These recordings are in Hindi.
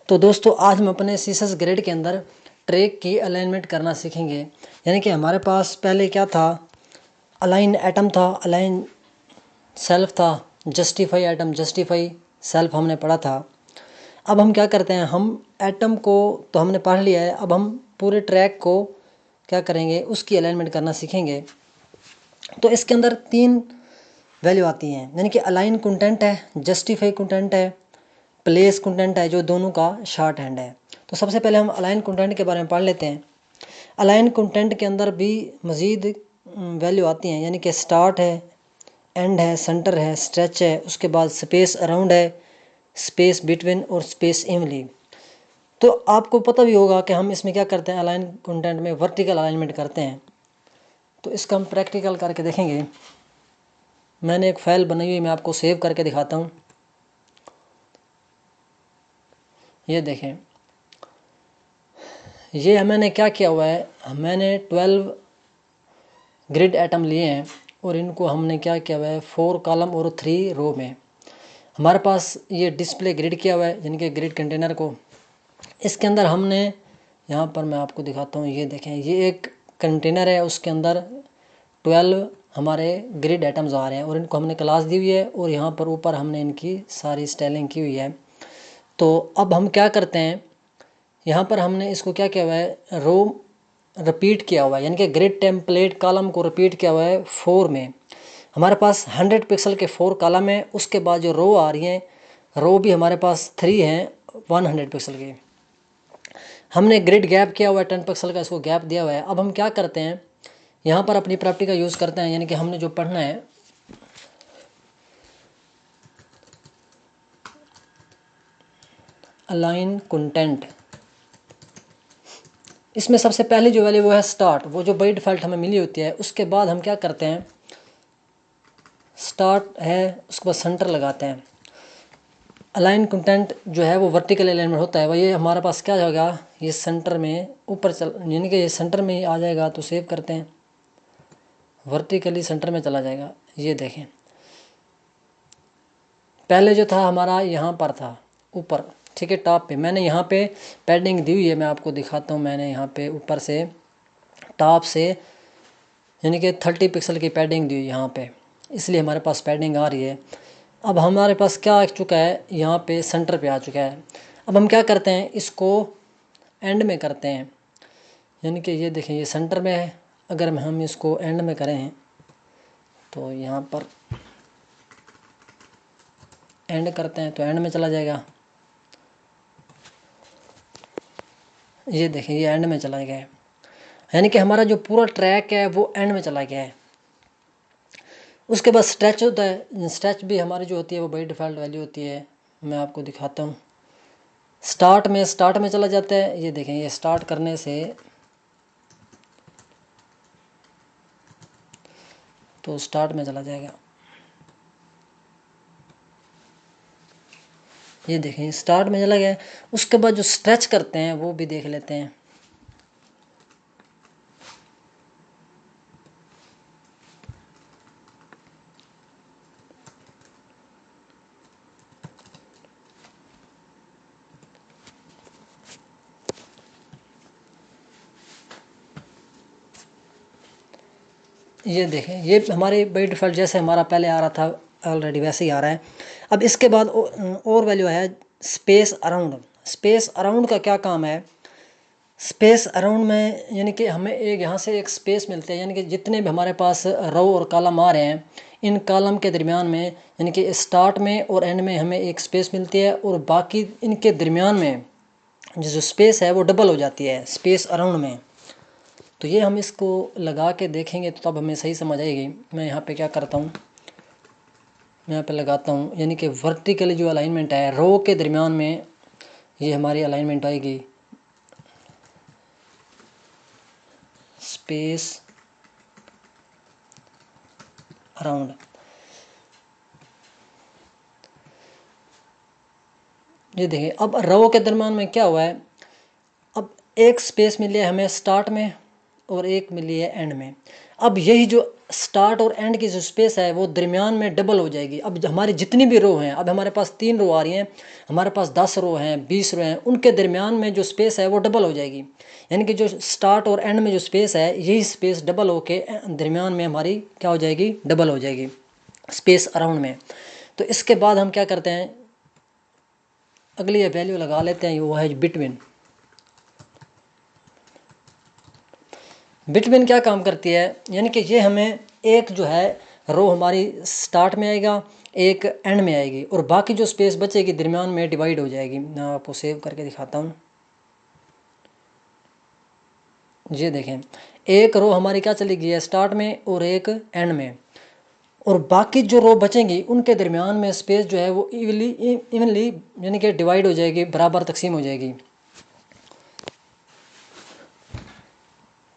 तो दोस्तों आज हम अपने सीसस ग्रिड के अंदर ट्रैक की अलाइनमेंट करना सीखेंगे। यानी कि हमारे पास पहले क्या था, अलाइन एटम था, अलाइन सेल्फ था, जस्टिफाई एटम, जस्टिफाई सेल्फ हमने पढ़ा था। अब हम क्या करते हैं, हम एटम को तो हमने पढ़ लिया है, अब हम पूरे ट्रैक को क्या करेंगे, उसकी अलाइनमेंट करना सीखेंगे। तो इसके अंदर 3 वैल्यू आती हैं, यानी कि अलाइन कंटेंट है, जस्टिफाई कंटेंट है, प्लेस कंटेंट है, जो दोनों का शॉर्ट हैंड है। तो सबसे पहले हम अलाइन कंटेंट के बारे में पढ़ लेते हैं। अलाइन कंटेंट के अंदर भी मज़ीद वैल्यू आती हैं, यानी कि स्टार्ट है, एंड है, सेंटर है, स्ट्रेच है, उसके बाद स्पेस अराउंड है, स्पेस बिटवीन और स्पेस इवनली। तो आपको पता भी होगा कि हम इसमें क्या करते हैं, अलाइन कंटेंट में वर्टिकल अलाइनमेंट करते हैं। तो इसका हम प्रैक्टिकल करके देखेंगे। मैंने एक फाइल बनाई हुई, मैं आपको सेव करके दिखाता हूँ। ये देखें, ये मैंने क्या किया हुआ है, मैंने 12 ग्रिड एटम लिए हैं और इनको हमने क्या किया हुआ है, 4 कॉलम और 3 रो में हमारे पास ये डिस्प्ले ग्रिड किया हुआ है, यानी कि ग्रिड कंटेनर को। इसके अंदर हमने, यहाँ पर मैं आपको दिखाता हूँ, ये देखें, ये एक कंटेनर है, उसके अंदर 12 हमारे ग्रिड एटम्स आ रहे हैं और इनको हमने क्लास दी हुई है और यहाँ पर ऊपर हमने इनकी सारी स्टाइलिंग की हुई है। तो अब हम क्या करते हैं, यहाँ पर हमने इसको क्या किया हुआ है, रो रिपीट किया हुआ है, यानी कि ग्रिड टेम्पलेट कॉलम को रिपीट किया हुआ है 4 में। हमारे पास 100 पिक्सल के 4 कॉलम है। उसके बाद जो रो आ रही हैं, रो भी हमारे पास 3 हैं 100 पिक्सल के। हमने ग्रिड गैप किया हुआ है 10 पिक्सल का, इसको गैप दिया हुआ है। अब हम क्या करते हैं, यहाँ पर अपनी प्रॉपर्टी का यूज़ करते हैं, यानी कि हमने जो पढ़ना है, अलाइन कंटेंट। इसमें सबसे पहली जो वैल्यू वो है स्टार्ट, वो जो बाई डिफ़ॉल्ट हमें मिली होती है। उसके बाद हम क्या करते हैं, स्टार्ट है, उसके बाद सेंटर लगाते हैं। अलाइन कंटेंट जो है वो वर्टिकल अलाइनमेंट होता है, वह ये हमारे पास क्या होगा, ये सेंटर में ऊपर चल, यानी कि ये सेंटर में ही आ जाएगा। तो सेव करते हैं, वर्टिकली सेंटर में चला जाएगा। ये देखें, पहले जो था हमारा यहाँ पर था ऊपर, ठीक है, टॉप पे। मैंने यहाँ पे पैडिंग दी हुई है, मैं आपको दिखाता हूँ। मैंने यहाँ पे ऊपर से टॉप से यानी कि 30 पिक्सल की पैडिंग दी हुई यहाँ पे, इसलिए हमारे पास पैडिंग आ रही है। अब हमारे पास क्या आ चुका है, यहाँ पे सेंटर पे आ चुका है। अब हम क्या करते हैं, इसको एंड में करते हैं, यानी कि ये देखें, ये सेंटर में है। अगर हम इसको एंड में करें तो यहाँ पर एंड करते हैं तो एंड में चला जाएगा। ये देखें, ये एंड में चला गया है, यानी कि हमारा जो पूरा ट्रैक है वो एंड में चला गया है। उसके बाद स्ट्रेच होता है, स्ट्रेच भी हमारी जो होती है वो बाई डिफ़ॉल्ट वैल्यू होती है। मैं आपको दिखाता हूँ, स्टार्ट में चला जाता है। ये देखें, ये स्टार्ट करने से तो स्टार्ट में चला जाएगा। ये देखें, स्टार्ट में चला गया। उसके बाद जो स्ट्रेच करते हैं वो भी देख लेते हैं। ये देखें, ये हमारे बाई डिफ़ॉल्ट जैसे हमारा पहले आ रहा था ऑलरेडी वैसे ही आ रहा है। अब इसके बाद और वैल्यू है स्पेस अराउंड। स्पेस अराउंड का क्या काम है, स्पेस अराउंड में यानी कि हमें एक यहाँ से एक स्पेस मिलते हैं, यानी कि जितने भी हमारे पास रो और कॉलम आ रहे हैं, इन कॉलम के दरमियान में, यानी कि स्टार्ट में और एंड में हमें एक स्पेस मिलती है, और बाकी इनके दरमियान में जो स्पेस है वो डबल हो जाती है स्पेस अराउंड में। तो ये हम इसको लगा के देखेंगे तो तब हमें सही समझ आएगी। मैं यहाँ पे क्या करता हूँ, मैं यहाँ पे लगाता हूँ, यानी कि वर्टिकली जो अलाइनमेंट है रो के दरमियान में, ये हमारी अलाइनमेंट आएगी स्पेस अराउंड। ये देखिए, अब रो के दरमियान में क्या हुआ है, अब एक स्पेस मिली है हमें स्टार्ट में और 1 मिली है एंड में। अब यही जो स्टार्ट और एंड की जो स्पेस है वो दरमियान में डबल हो जाएगी। अब हमारी जितनी भी रो हैं, अब हमारे पास 3 रो आ रही हैं, हमारे पास 10 रो हैं, 20 रो हैं, उनके दरमियान में जो स्पेस है वो डबल हो जाएगी। यानी कि जो स्टार्ट और एंड में जो स्पेस है, यही स्पेस डबल होके दरमियान में हमारी क्या हो जाएगी, डबल हो जाएगी स्पेस अराउंड में। तो इसके बाद हम क्या करते हैं, अगली वैल्यू लगा लेते हैं, वो है बिटवीन। बिटवीन क्या काम करती है, यानी कि ये हमें एक जो है रो हमारी स्टार्ट में आएगा, एक एंड में आएगी, और बाकी जो स्पेस बचेगी दरमियान में डिवाइड हो जाएगी। मैं आपको सेव करके दिखाता हूँ। ये देखें, एक रो हमारी क्या चली गई है, स्टार्ट में और एक एंड में, और बाकी जो रो बचेंगी उनके दरमियान में स्पेस जो है वो इवनली यानी कि डिवाइड हो जाएगी, बराबर तकसीम हो जाएगी।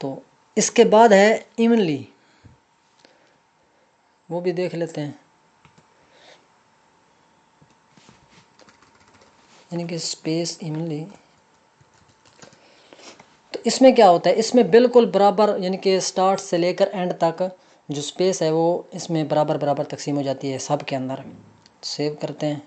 तो इसके बाद है इवनली, वो भी देख लेते हैं। यानी कि स्पेस इवनली, तो इसमें क्या होता है, इसमें बिल्कुल बराबर यानी कि स्टार्ट से लेकर एंड तक जो स्पेस है वो इसमें बराबर बराबर तकसीम हो जाती है सब के अंदर। सेव करते हैं।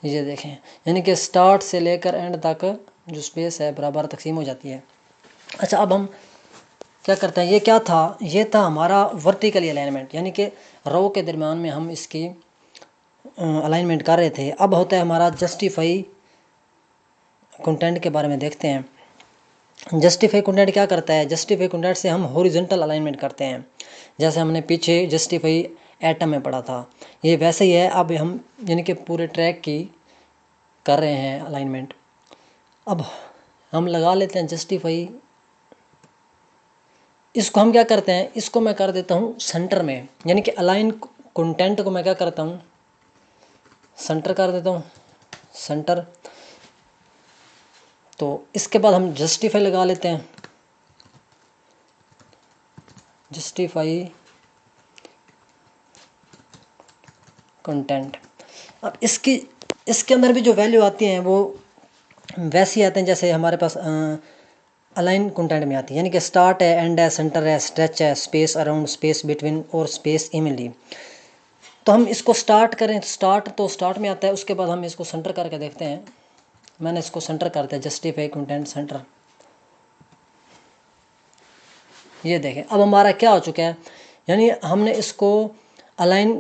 ये देखें, यानी कि स्टार्ट से लेकर एंड तक जो स्पेस है बराबर तकसीम हो जाती है। अच्छा, अब हम क्या करते हैं, ये क्या था, ये था हमारा वर्टिकली अलाइनमेंट, यानी कि रो के दरमियान में हम इसकी अलाइनमेंट कर रहे थे। अब होता है हमारा जस्टिफाई कंटेंट के बारे में देखते हैं। जस्टिफाई कंटेंट क्या करता है, जस्टिफाई कंटेंट से हम हॉरिजॉन्टल अलाइनमेंट करते हैं, जैसे हमने पीछे जस्टिफाई एटम में पढ़ा था, ये वैसे ही है। अब हम यानी कि पूरे ट्रैक की कर रहे हैं अलाइनमेंट। अब हम लगा लेते हैं जस्टिफाई, इसको हम क्या करते हैं, इसको मैं कर देता हूँ सेंटर में, यानी कि अलाइन कंटेंट को मैं क्या करता हूँ, सेंटर कर देता हूँ, सेंटर। तो इसके बाद हम जस्टिफाई लगा लेते हैं, जस्टिफाई कंटेंट। अब इसके अंदर भी जो वैल्यू आती हैं वो वैसी आते हैं जैसे हमारे पास अलाइन कंटेंट में आती है, यानी कि स्टार्ट है, एंड है, सेंटर है, स्ट्रेच है, स्पेस अराउंड, स्पेस बिटवीन और स्पेस इवनली। तो हम इसको स्टार्ट करें, तो स्टार्ट में आता है, उसके बाद हम इसको सेंटर करके देखते हैं। मैंने इसको सेंटर कर दिया, जस्टिफाई कंटेंट सेंटर। ये देखें, अब हमारा क्या हो चुका है, यानी हमने इसको अलाइन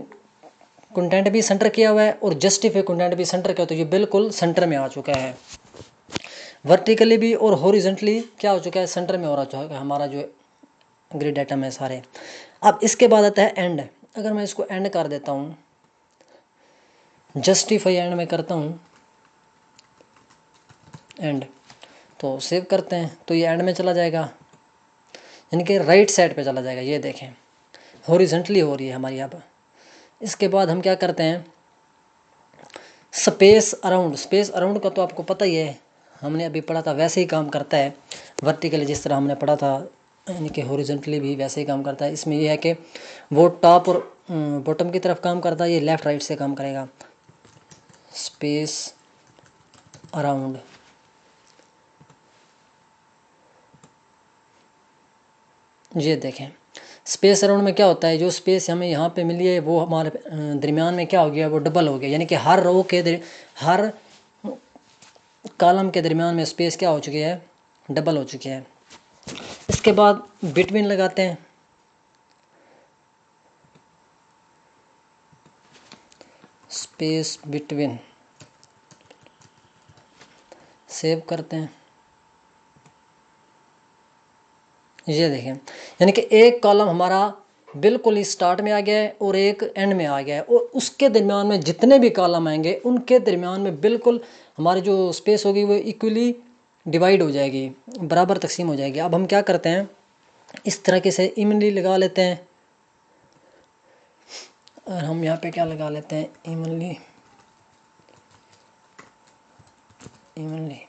कंटेंट भी सेंटर किया हुआ है और जस्टिफाई कंटेंट भी सेंटर किया, तो ये बिल्कुल सेंटर में आ चुका है। वर्टिकली भी और हॉरिजॉन्टली क्या हो चुका है, सेंटर में हो रहा है हमारा जो ग्रिड आइटम है सारे। अब इसके बाद आता है एंड। अगर मैं इसको एंड कर देता हूँ, जस्टिफाई एंड में करता हूँ एंड, तो सेव करते हैं, तो ये एंड में चला जाएगा, यानी कि राइट साइड पे चला जाएगा। ये देखें, हॉरिजॉन्टली हो रही है हमारी अब। इसके बाद हम क्या करते हैं, स्पेस अराउंड। स्पेस अराउंड का तो आपको पता ही है, हमने अभी पढ़ा था, वैसे ही काम करता है वर्टिकली जिस तरह हमने पढ़ा था, यानी कि हॉरिजॉन्टली भी वैसे ही काम करता है। इसमें यह है कि वो टॉप और बॉटम की तरफ काम करता है, ये लेफ़्ट राइट से काम करेगा। स्पेस अराउंड, ये देखें, स्पेस अराउंड में क्या होता है, जो स्पेस हमें यहाँ पे मिली है वो हमारे दरमियान में क्या हो गया, वो डबल हो गया, यानी कि हर रो के हर कॉलम के दरमियान में स्पेस क्या हो चुकी है, डबल हो चुकी है। इसके बाद बिटवीन लगाते हैं, स्पेस बिटवीन, सेव करते हैं। ये देखें, यानी कि एक कॉलम हमारा बिल्कुल ही स्टार्ट में आ गया है और एक एंड में आ गया है, और उसके दरमियान में जितने भी कॉलम आएंगे उनके दरमियान में बिल्कुल हमारी जो स्पेस होगी वो इक्वली डिवाइड हो जाएगी, बराबर तकसीम हो जाएगी। अब हम क्या करते हैं, इस तरीके से इवनली लगा लेते हैं, और हम यहाँ पे क्या लगा लेते हैं, इवनली, इवनली।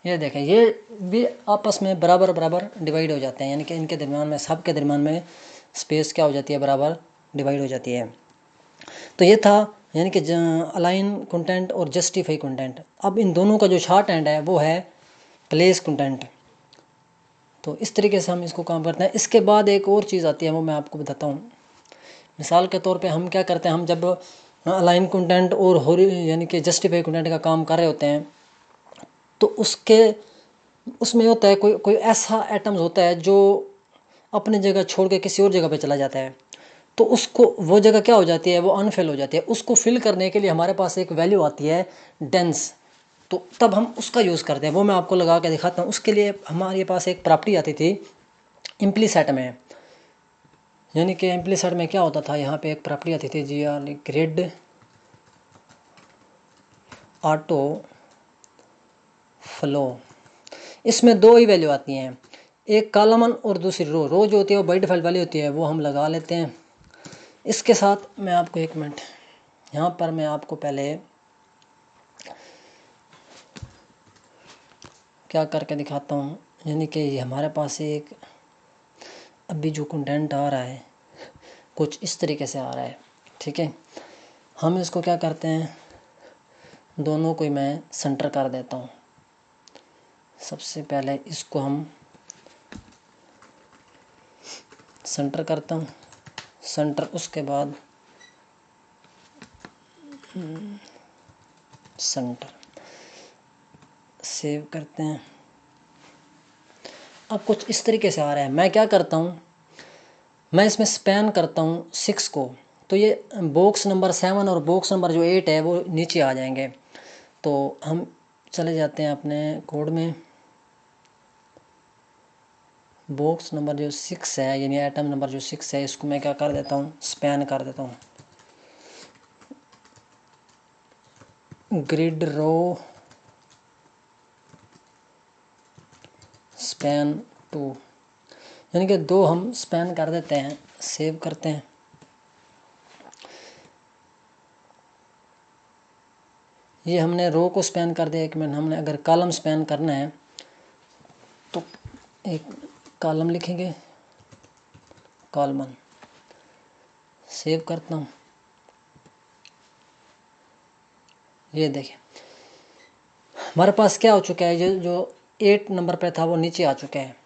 ये देखें, ये भी आपस में बराबर बराबर डिवाइड हो जाते हैं, यानी कि इनके दरमियान में, सब के दरमियान में स्पेस क्या हो जाती है, बराबर डिवाइड हो जाती है। तो ये था यानी कि अलाइन कंटेंट और जस्टिफाई कंटेंट। अब इन दोनों का जो शॉर्ट हैंड है वो है प्लेस कंटेंट। तो इस तरीके से हम इसको काम करते हैं। इसके बाद एक और चीज़ आती है, वो मैं आपको बताता हूँ। मिसाल के तौर पे हम क्या करते हैं, हम जब अलाइन कंटेंट और यानी कि जस्टिफाई कंटेंट का काम कर रहे होते हैं तो उसमें होता है कोई ऐसा एटम्स होता है जो अपनी जगह छोड़ के किसी और जगह पे चला जाता है। तो उसको वो जगह क्या हो जाती है, वो अनफिल हो जाती है। उसको फिल करने के लिए हमारे पास एक वैल्यू आती है डेंस। तो तब हम उसका यूज़ करते हैं, वो मैं आपको लगा के दिखाता हूँ। उसके लिए हमारे पास एक प्रॉपर्टी आती थी इम्प्लीसेट में। यानी कि इम्प्लीसेट में क्या होता था, यहाँ पे एक प्रॉपर्टी आती थी जी ग्रिड ऑटो फ्लो। इसमें दो ही वैल्यू आती हैं, एक कॉलम और दूसरी रो जो होती है वो बाय डिफ़ॉल्ट वाली होती है, वो हम लगा लेते हैं। इसके साथ मैं आपको एक मिनट यहाँ पर मैं आपको पहले क्या करके दिखाता हूँ। यानी कि ये हमारे पास एक अभी जो कंटेंट आ रहा है कुछ इस तरीके से आ रहा है, ठीक है। हम इसको क्या करते हैं, दोनों को मैं सेंटर कर देता हूँ। सबसे पहले इसको हम सेंटर करता हूँ, सेंटर, उसके बाद सेंटर, सेव करते हैं। अब कुछ इस तरीके से आ रहा है। मैं क्या करता हूँ, मैं इसमें स्पैन करता हूँ 6 को, तो ये बॉक्स नंबर 7 और बॉक्स नंबर जो 8 है वो नीचे आ जाएंगे। तो हम चले जाते हैं अपने कोड में, बॉक्स नंबर जो 6 है यानी एटम नंबर जो 6 है, इसको मैं क्या कर देता हूँ, स्पैन कर देता हूँ। ग्रिड रो स्पैन 2, यानी कि 2 हम स्पैन कर देते हैं, सेव करते हैं। ये हमने रो को स्पैन कर दिया। एक मिनट, हमने अगर कॉलम स्पैन करना है तो एक कॉलम लिखेंगे, कॉलमन, सेव करता हूँ। ये देखें हमारे पास क्या हो चुका है, जो 8 नंबर पे था वो नीचे आ चुका है।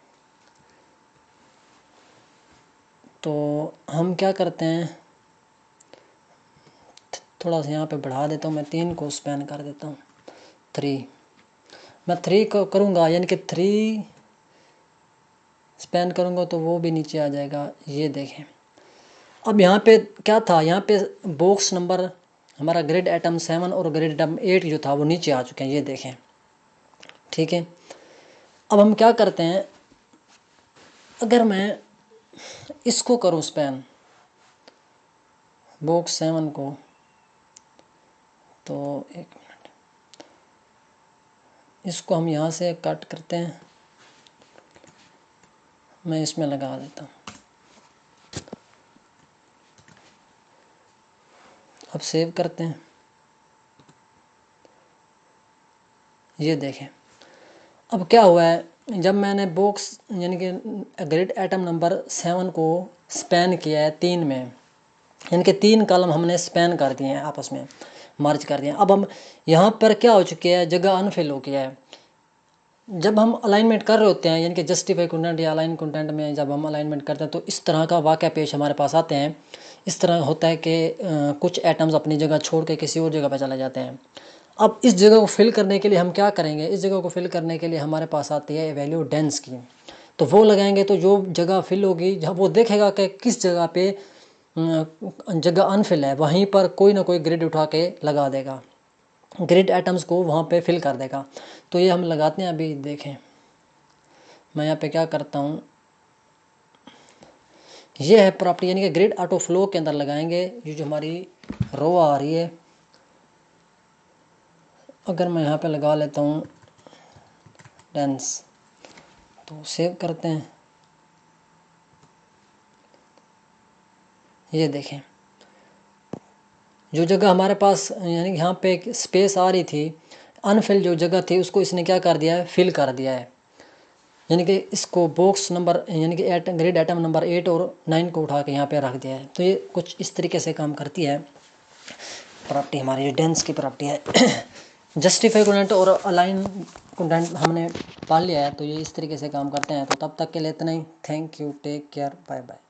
तो हम क्या करते हैं, थोड़ा सा यहाँ पे बढ़ा देता हूँ, मैं 3 को स्पैन कर देता हूँ। 3 मैं 3 को करूँगा, यानी कि 3 स्पैन करूँगा तो वो भी नीचे आ जाएगा। ये देखें अब यहाँ पे क्या था, यहाँ पे बॉक्स नंबर हमारा ग्रिड एटम 7 और ग्रिड एटम 8 जो था वो नीचे आ चुके हैं। ये देखें, ठीक है। अब हम क्या करते हैं, अगर मैं इसको करूँ स्पैन बॉक्स 7 को, तो एक मिनट, इसको हम यहाँ से कट करते हैं, मैं इसमें लगा देता हूँ। अब सेव करते हैं। ये देखें अब क्या हुआ है, जब मैंने बॉक्स यानी कि ग्रिड एटम नंबर 7 को स्पैन किया है 3 में, यानी कि 3 कॉलम हमने स्पैन कर दिए हैं, आपस में मर्ज कर दिए हैं। अब हम यहाँ पर क्या हो चुके हैं, जगह अनफिल हो गया है। जब हम अलाइनमेंट कर रहे होते हैं, यानी कि जस्टिफाई कंटेंट या अलाइन कंटेंट में जब हम अलाइनमेंट करते हैं तो इस तरह का वाक़या पेश हमारे पास आते हैं। इस तरह होता है कि कुछ एटम्स अपनी जगह छोड़ के किसी और जगह पर चले जाते हैं। अब इस जगह को फिल करने के लिए हम क्या करेंगे, इस जगह को फिल करने के लिए हमारे पास आती है वैल्यू डेंस की। तो वो लगाएंगे तो जो जगह फिल होगी, जब वो देखेगा कि किस जगह पे जगह अनफिल है, वहीं पर कोई ना कोई ग्रिड उठा के लगा देगा, ग्रिड एटम्स को वहाँ पे फिल कर देगा। तो ये हम लगाते हैं। अभी देखें मैं यहाँ पे क्या करता हूँ, ये है प्रॉपर्टी, यानी कि ग्रिड ऑटो फ्लो के अंदर लगाएंगे। ये जो हमारी रो आ रही है, अगर मैं यहाँ पे लगा लेता हूँ डेंस, तो सेव करते हैं। ये देखें जो जगह हमारे पास यानी कि यहाँ पे एक स्पेस आ रही थी, अनफिल जो जगह थी उसको इसने क्या कर दिया है, फिल कर दिया है। यानी कि इसको बॉक्स नंबर यानी कि ग्रिड एटम नंबर 8 और 9 को उठा के यहाँ पे रख दिया है। तो ये कुछ इस तरीके से काम करती है। प्रॉपर्टी हमारी जो डेंस की प्रॉपर्टी है। जस्टिफाई कंटेंट और अलाइन कंटेंट हमने पढ़ लिया है, तो ये इस तरीके से काम करते हैं। तो तब तक के लिए इतना ही। Thank you, take care, bye bye.